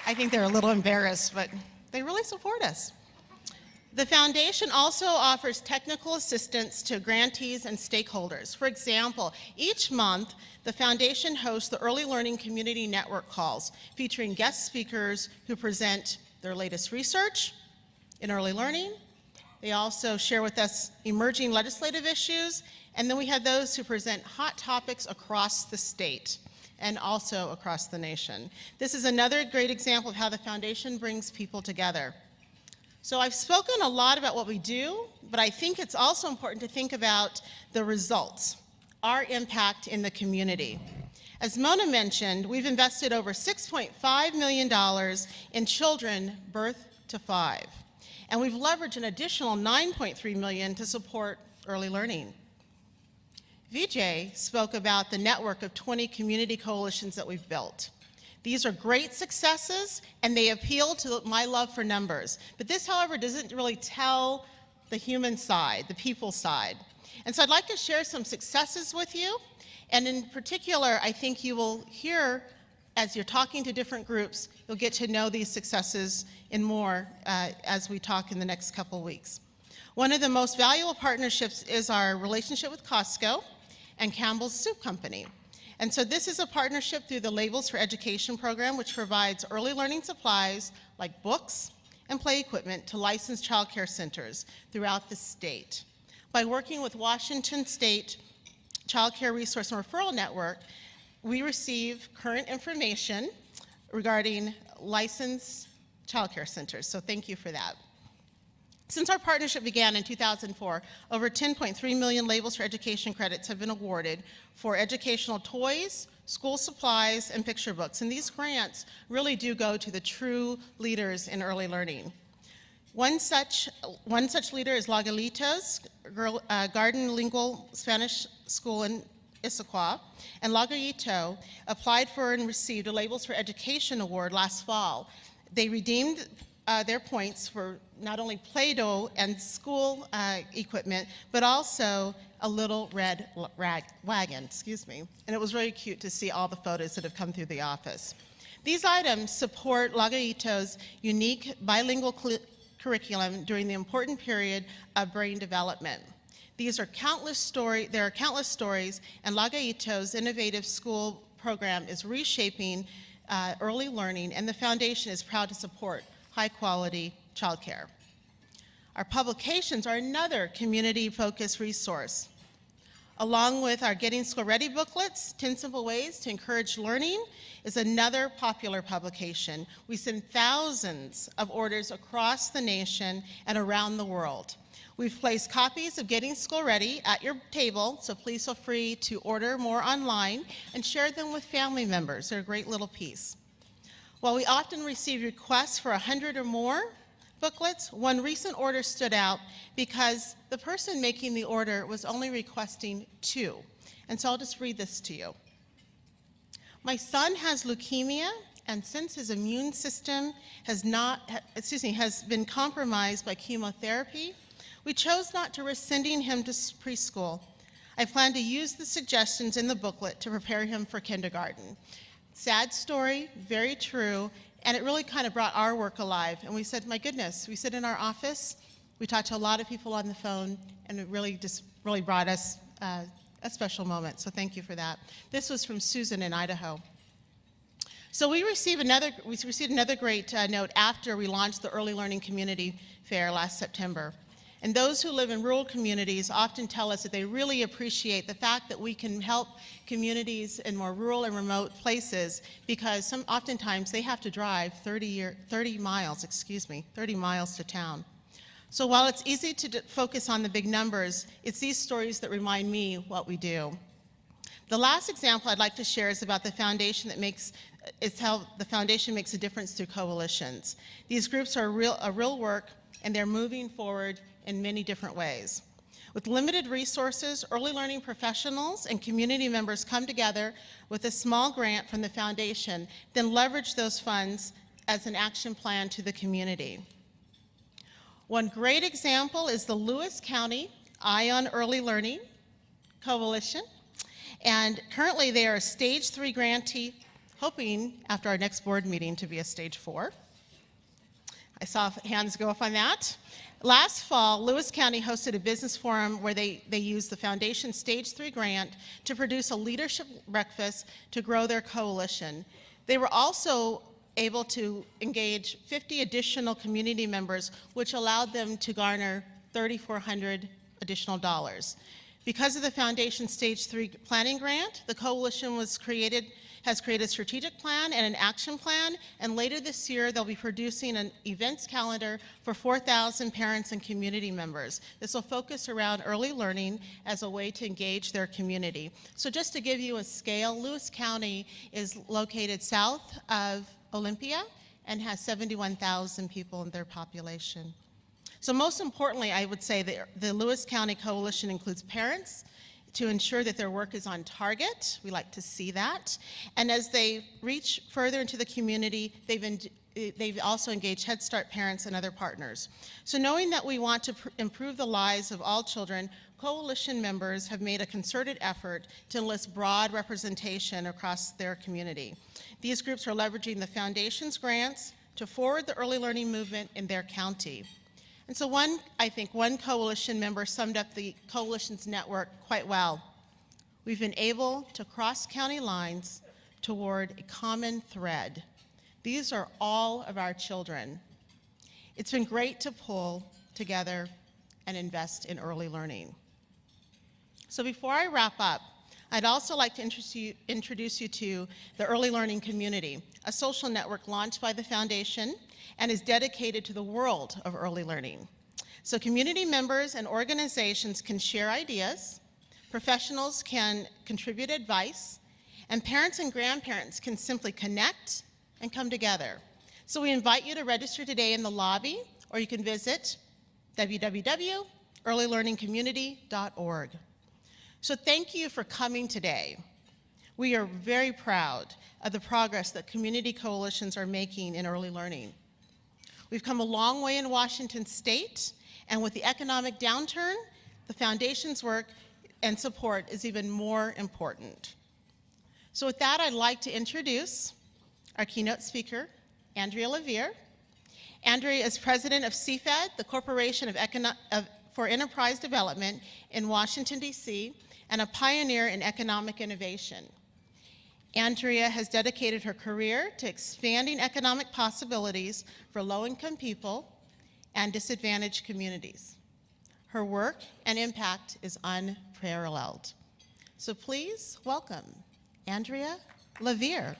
I think they're a little embarrassed, but they really support us. The foundation also offers technical assistance to grantees and stakeholders. For example, each month, the foundation hosts the Early Learning Community Network calls, featuring guest speakers who present their latest research in early learning. They also share with us emerging legislative issues, and then we have those who present hot topics across the state and also across the nation. This is another great example of how the foundation brings people together. So I've spoken a lot about what we do, but I think it's also important to think about the results, our impact in the community. As Mona mentioned, we've invested over $6.5 million in children birth to 5, and we've leveraged an additional $9.3 million to support early learning. Vijay spoke about the network of 20 community coalitions that we've built. These are great successes, and they appeal to my love for numbers. But this, however, doesn't really tell the human side, the people side. And so I'd like to share some successes with you. And in particular, I think you will hear, as you're talking to different groups, you'll get to know these successes and more as we talk in the next couple weeks. One of the most valuable partnerships is our relationship with Costco and Campbell's Soup Company. And so this is a partnership through the Labels for Education program, which provides early learning supplies like books and play equipment to licensed child care centers throughout the state. By working with Washington State Child Care Resource and Referral Network, we receive current information regarding licensed child care centers, so thank you for that. Since our partnership began in 2004, over 10.3 million Labels for Education credits have been awarded for educational toys, school supplies, and picture books. And these grants really do go to the true leaders in early learning. One such leader is Laguitos Garden Lingual Spanish School in Issaquah, and Laguito applied for and received a Labels for Education award last fall. They redeemed their points for not only Play-Doh and school equipment, but also a little red wagon, and it was really cute to see all the photos that have come through the office. These items support Laguito's unique bilingual curriculum during the important period of brain development. There are countless stories, and Laguito's innovative school program is reshaping early learning, and the foundation is proud to support high-quality childcare. Our publications are another community-focused resource. Along with our Getting School Ready booklets, 10 Simple Ways to Encourage Learning is another popular publication. We send thousands of orders across the nation and around the world. We've placed copies of Getting School Ready at your table, so please feel free to order more online and share them with family members. They're a great little piece. While we often receive requests for 100 or more booklets, one recent order stood out because the person making the order was only requesting 2. And so I'll just read this to you. My son has leukemia, and since his immune system has been compromised by chemotherapy, we chose not to risk sending him to preschool. I plan to use the suggestions in the booklet to prepare him for kindergarten. Sad story, very true, and it really kind of brought our work alive. And we said, my goodness, we sit in our office, we talked to a lot of people on the phone, and it really brought us a special moment. So thank you for that. This was from Susan in Idaho. So we received another great note after we launched the Early Learning Community Fair last September. And those who live in rural communities often tell us that they really appreciate the fact that we can help communities in more rural and remote places, because oftentimes they have to drive 30 miles to town. So while it's easy to focus on the big numbers, it's these stories that remind me what we do. The last example I'd like to share is about the foundation how the foundation makes a difference through coalitions. These groups are a real work, and they're moving forward in many different ways. With limited resources, early learning professionals and community members come together with a small grant from the foundation, then leverage those funds as an action plan to the community. One great example is the Lewis County Eye on Early Learning Coalition, and currently they are a stage 3 grantee hoping after our next board meeting to be a stage 4. I saw hands go up on that. Last fall, Lewis County hosted a business forum where they used the Foundation Stage 3 grant to produce a leadership breakfast to grow their coalition. They were also able to engage 50 additional community members, which allowed them to garner $3,400 additional dollars. Because of the Foundation Stage 3 planning grant, the coalition has created a strategic plan and an action plan, and later this year they'll be producing an events calendar for 4,000 parents and community members. This will focus around early learning as a way to engage their community. So just to give you a scale, Lewis County is located south of Olympia and has 71,000 people in their population. So most importantly, I would say that the Lewis County Coalition includes parents to ensure that their work is on target. We like to see that. And as they reach further into the community, they've also engaged Head Start parents and other partners. So knowing that we want to improve the lives of all children, coalition members have made a concerted effort to enlist broad representation across their community. These groups are leveraging the Foundation's grants to forward the early learning movement in their county. And so I think one coalition member summed up the coalition's network quite well. We've been able to cross county lines toward a common thread. These are all of our children. It's been great to pull together and invest in early learning. So before I wrap up, I'd also like to introduce you to the Early Learning Community, a social network launched by the Foundation and is dedicated to the world of early learning. So community members and organizations can share ideas, professionals can contribute advice, and parents and grandparents can simply connect and come together. So we invite you to register today in the lobby, or you can visit www.earlylearningcommunity.org. So thank you for coming today. We are very proud of the progress that community coalitions are making in early learning. We've come a long way in Washington State, and with the economic downturn, the Foundation's work and support is even more important. So with that, I'd like to introduce our keynote speaker, Andrea Levere. Andrea is president of CFED, the Corporation for Enterprise Development in Washington, D.C., and a pioneer in economic innovation. Andrea has dedicated her career to expanding economic possibilities for low-income people and disadvantaged communities. Her work and impact is unparalleled. So please welcome Andrea Levere.